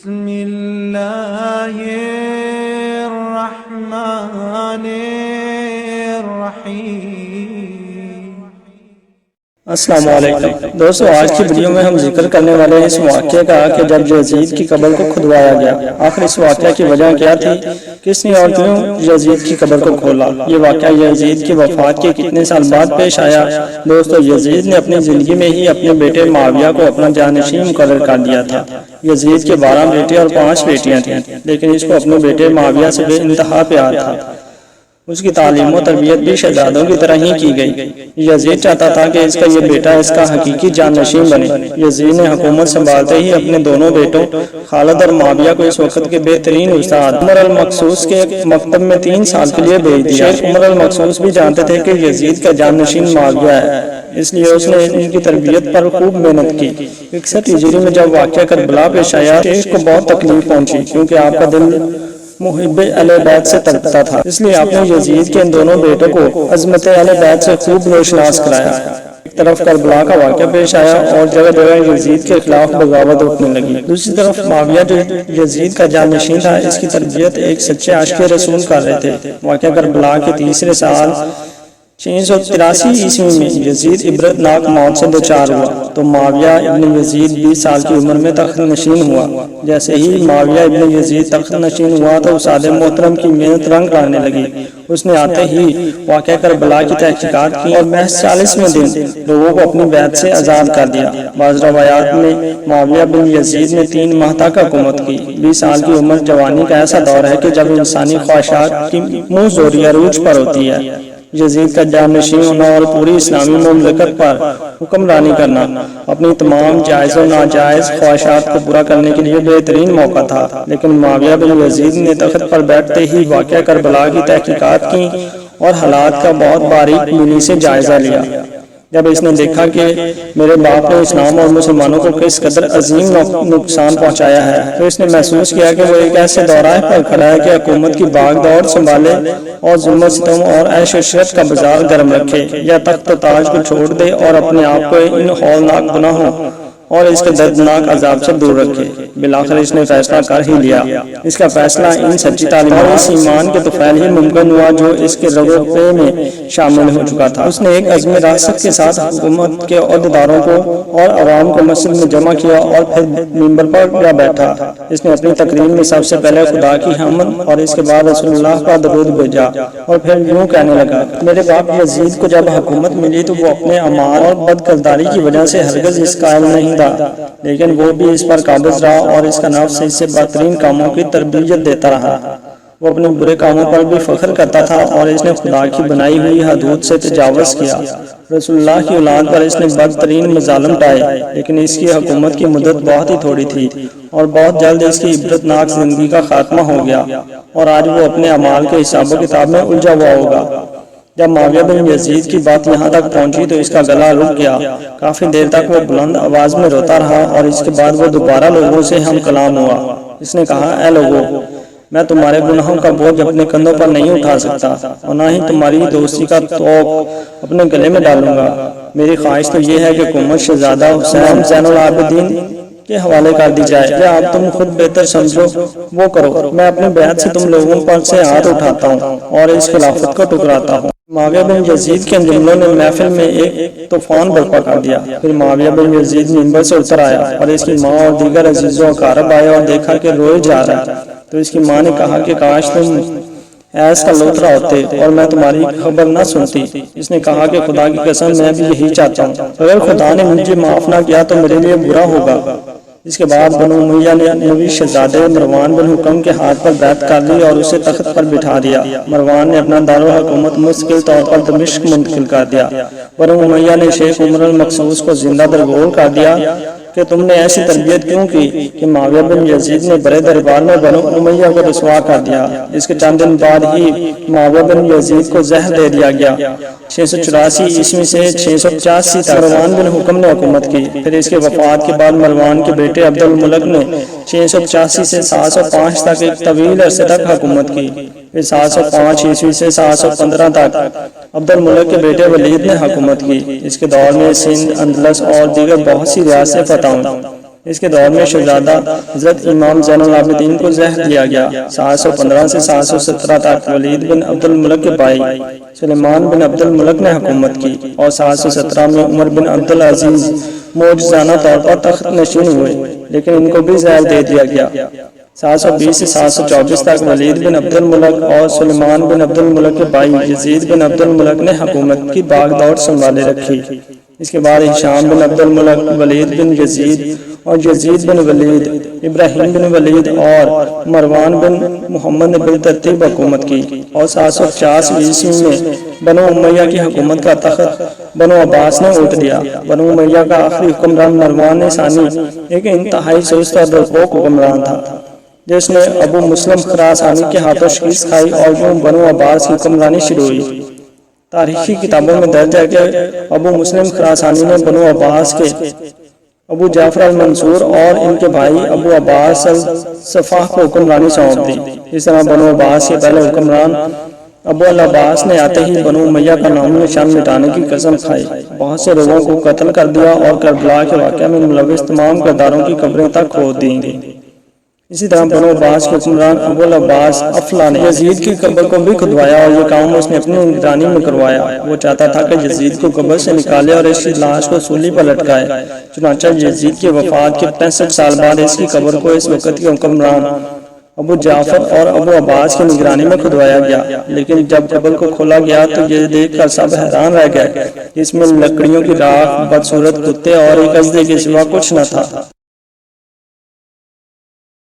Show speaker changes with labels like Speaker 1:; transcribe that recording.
Speaker 1: بسم اللہ الرحمن الرحیم۔
Speaker 2: السلام علیکم دوستو، آج کی ویڈیو میں ہم ذکر کرنے والے ہیں اس واقعے کا کہ جب یزید کی قبر کو کھدوایا گیا۔ آخر اس واقعے کی وجہ کیا تھی، کس نے اور کیوں یزید کی قبر کو کھولا؟ یہ واقعہ یزید کی وفات کے کتنے سال بعد پیش آیا؟ دوستو، یزید نے اپنی زندگی میں ہی اپنے بیٹے معاویہ کو اپنا جانشین مقرر کر دیا تھا۔ یزید کے 12 بیٹے اور 5 بیٹیاں تھیں، لیکن اس کو اپنے بیٹے معاویہ سے بے انتہا پیار تھا۔ اس کی تعلیم و تربیت بھی شہزادوں کی طرح ہی کی گئی۔ یزید چاہتا تھا کہ اس کا یہ بیٹا اس کا حقیقی جانشین بنے۔ یزید نے حکومت سنبھالتے ہی اپنے دونوں بیٹوں خالد اور معاویہ کو اس وقت کے بہترین استاد عمر المقصوص کے مکتب میں 3 سال کے لیے بھیج دیا۔ شیخ عمر المقصوص بھی جانتے تھے کہ یزید کا جانشین معاویہ ہے، اس لیے اس نے ان کی تربیت پر خوب محنت کی۔ 61 ہجری میں جب واقعہ کربلا پیش آیا، شیخ کو بہت تکلیف پہنچی، کیونکہ آپ کا دل محب اہل بیت سے تڑپتا تھا۔ اس لیے آپ نے یزید کے ان دونوں بیٹوں کو عظمت اہل بیت سے خوب روشناس کرایا۔ ایک طرف کربلا کا واقعہ پیش آیا اور جگہ جگہ یزید کے خلاف بغاوت اٹھنے لگی۔ دوسری طرف معاویہ جو یزید کا جانشین تھا، اس کی تربیت ایک سچے عاشق رسول کر رہے تھے۔ واقعہ کربلا کے تیسرے سال 683 عیسوی میں یزید عبرتناک موت سے دوچار ہوا تو معاویہ ابن یزید 20 سال کی عمر میں تخت نشین ہوا۔ جیسے ہی معاویہ ابن یزید تخت نشین ہوا تو اساد محترم کی محنت رنگ لانے لگی۔ اس نے آتے ہی واقعہ کربلا کی تحقیقات کی اور محض 40ویں دن لوگوں کو اپنی بیعت سے آزاد کر دیا۔ بعض روایات میں معاویہ بن یزید نے 3 ماہ تک حکومت کی۔ 20 سال کی عمر جوانی کا ایسا دور ہے کہ جب انسانی خواہشات کی منہ زوری عروج پر ہوتی ہے۔ یزید کا جانشین ہونا اور پوری اسلامی مملکت پر حکمرانی کرنا اپنی تمام جائز و ناجائز خواہشات کو پورا کرنے کے لیے بہترین موقع تھا۔ لیکن معاویہ بن یزید نے تخت پر بیٹھتے ہی واقعہ کربلا کی تحقیقات کی اور حالات کا بہت باریک بینی سے جائزہ لیا۔ جب اس نے دیکھا کہ میرے باپ نے اسلام اور مسلمانوں کو کس قدر عظیم نقصان پہنچایا ہے، تو اس نے محسوس کیا کہ وہ ایک ایسے دورہ پر کھڑا ہے کہ حکومت کی باغ دوڑ سنبھالے اور ظلم و ستم اور عیش و عشرت کا بازار گرم رکھے، یا تخت و تاج کو چھوڑ دے اور اپنے آپ کو ان ہولناک گناہوں اور اس کے دردناک عذاب سے دور رکھے۔ بالآخر اس نے فیصلہ کر ہی لیا۔ اس کا فیصلہ ان سچی تعلیم اور اس ایمان کے طفیل ہی ممکن ہوا جو اس کے رغبے میں شامل ہو چکا تھا۔ اس نے ایک عزم راست کے ساتھ حکومت کے عہدیداروں کو اور عوام کو مسجد میں جمع کیا اور پھر منبر پر جا بیٹھا۔ اس نے اپنی تقریر میں سب سے پہلے خدا کی حمد اور اس کے بعد رسول اللہ کا درود بھیجا اور پھر یوں کہنے لگا، میرے باپ یزید کو جب حکومت ملی تو وہ اپنے اعمال اور بدکرداری کی وجہ سے ہرگز اس قائل نہیں تھا، لیکن وہ بھی اس پر قابض رہا اور اس کا نفس اس سے بہترین کاموں کی تربیت دیتا رہا۔ وہ اپنے برے کاموں پر بھی فخر کرتا تھا اور اس نے خدا کی بنائی ہوئی حدود سے تجاوز کیا۔ رسول اللہ کی اولاد پر اس نے بدترین مظالم ڈھائے، لیکن اس کی حکومت کی مدت بہت ہی تھوڑی تھی اور بہت جلد اس کی عبرتناک زندگی کا خاتمہ ہو گیا، اور آج وہ اپنے اعمال کے حساب و کتاب میں الجھا ہوا ہوگا۔ جب معاویہ بن یزید کی بات یہاں تک پہنچی تو اس کا گلا رک گیا۔ کافی دیر تک وہ بلند آواز میں روتا رہا اور اس کے بعد وہ دوبارہ لوگوں سے ہم کلام ہوا۔ اس نے کہا، اے لوگو، میں تمہارے گناہوں کا بوجھ اپنے کندھوں پر نہیں اٹھا سکتا اور نہ ہی تمہاری دوستی کا توق اپنے گلے میں ڈالوں گا۔ میری خواہش تو یہ ہے کہ حکومت شہزادہ حسین زین العابدین کے حوالے کر دی جائے، یا آپ تم خود بہتر سمجھو وہ کرو۔ میں اپنے بیعت سے تم لوگوں پر سے ہاتھ اٹھاتا ہوں اور اس خلافت کو ٹکراتا ہوں۔ معاویہ بن یزید کے ان جملوں نے محفل میں ایک طوفان برپا کر دیا۔ پھر معاویہ بن یزید منبر سے اتر آیا اور اس کی ماں اور دیگر عزیز و اقارب آئے اور دیکھا کہ روئے جا رہا ہے، تو اس کی ماں نے کہا کہ کاش تم ایس کا لوترا ہوتے اور میں تمہاری خبر نہ سنتی۔ اس نے کہا کہ خدا کی قسم میں بھی یہی چاہتا ہوں، اگر خدا نے مجھے معاف نہ کیا تو میرے لیے برا ہوگا۔ اس کے بعد بنو امیہ نے نبی شہزادے مروان بن حکم کے ہاتھ پر بیعت کر لی اور اسے تخت پر بٹھا دیا۔ مروان نے اپنا دارالحکومت مستقل طور پر دمشق منتقل کر دیا۔ بنو امیہ نے شیخ عمر المقصوص کو زندہ درگور کر دیا کہ تم نے ایسی تربیت کیوں کی کہ معاویہ بن یزید نے بڑے دربار میں بنو امیہ کو رسوا کر دیا۔ اس کے چند دن بعد ہی معاویہ بن یزید کو زہر دے دیا گیا۔ 684 عیسوی سے 685 تک مروان بن حکم نے حکومت کی۔ پھر اس کے وفات کے بعد مروان کے بیٹے عبد الملک نے 685 سے 705 تک ایک طویل عرصے تک حکومت کی۔ پھر 705 عیسوی سے 715 تک عبد الملک کے بیٹے ولید نے حکومت کی۔ اس کے دور میں سندھ، اندلس اور دیگر بہت سی ریاستیں فتح ہوئیں۔ اس کے دور میں شہزادہ حضرت امام زین العابدین کو زہر دیا گیا۔ 715 سے 717 تک ولید بن عبد الملک کے بھائی سلیمان بن عبد الملک نے حکومت کی اور 717 میں عمر بن عبد العزیز معجزانہ طور پر تخت نشین ہوئے، لیکن ان کو بھی زہر دے دیا گیا۔ 720 سے 724 تک ولید بن عبد الملک اور سلیمان بن عبد الملک کے بھائی یزید بن عبد الملک نے حکومت کی باغ دوڑ سنبھالے رکھی۔ اس کے بعد ہشام بن عبد الملک، ولید بن یزید اور یزید بن ولید، ابراہیم بن ولید اور مروان بن محمد نے بالترتیب حکومت کی اور 750 عیسوی میں بنو امیہ کی حکومت کا تخت بنو عباس نے الٹ دیا۔ بنو امیہ کا آخری حکمران مروان ثانی ایک انتہائی سست اور ڈرپوک حکمران تھا، جس نے ابو مسلم خراسانی کے ہاتھوں شکست کھائی اور یوں بنو عباس کی حکمرانی شروع ہوئی۔ تاریخی کتابوں میں درج ہے کہ ابو مسلم خراسانی نے بنو عباس کے ابو جعفر المنصور اور ان کے بھائی ابو عباس الصفاح کو حکمرانی سونپ دی۔ اس طرح بنو عباس کے پہلے حکمران ابو العباس نے آتے ہی بنو امیہ کا نام نشان مٹانے کی قسم کھائی، بہت سے لوگوں کو قتل کر دیا اور کربلا کے واقعہ میں ملوث تمام کرداروں کی قبریں تک کھود دیں گی۔ اسی طرح بنو عباس کے حکمران ابو العباس افلا نے یزید کی قبر کو بھی کھدوایا اور یہ کام اس نے اپنی نگرانی میں کروایا۔ وہ چاہتا تھا کہ یزید کو قبر سے نکالے اور اس کی لاش کو سولی پر لٹکائے۔ چنانچہ یزید کی وفات کے 65 سال بعد اس کی قبر کو اس وقت کے حکمران ابو جعفر اور ابو عباس کی نگرانی میں کھدوایا گیا، لیکن جب قبر کو کھولا گیا تو یہ دیکھ کر سب حیران رہ گئے، جس میں لکڑیوں کی راکھ، بدصورت کتے اور ایک اژدھے کے سوا کچھ نہ تھا۔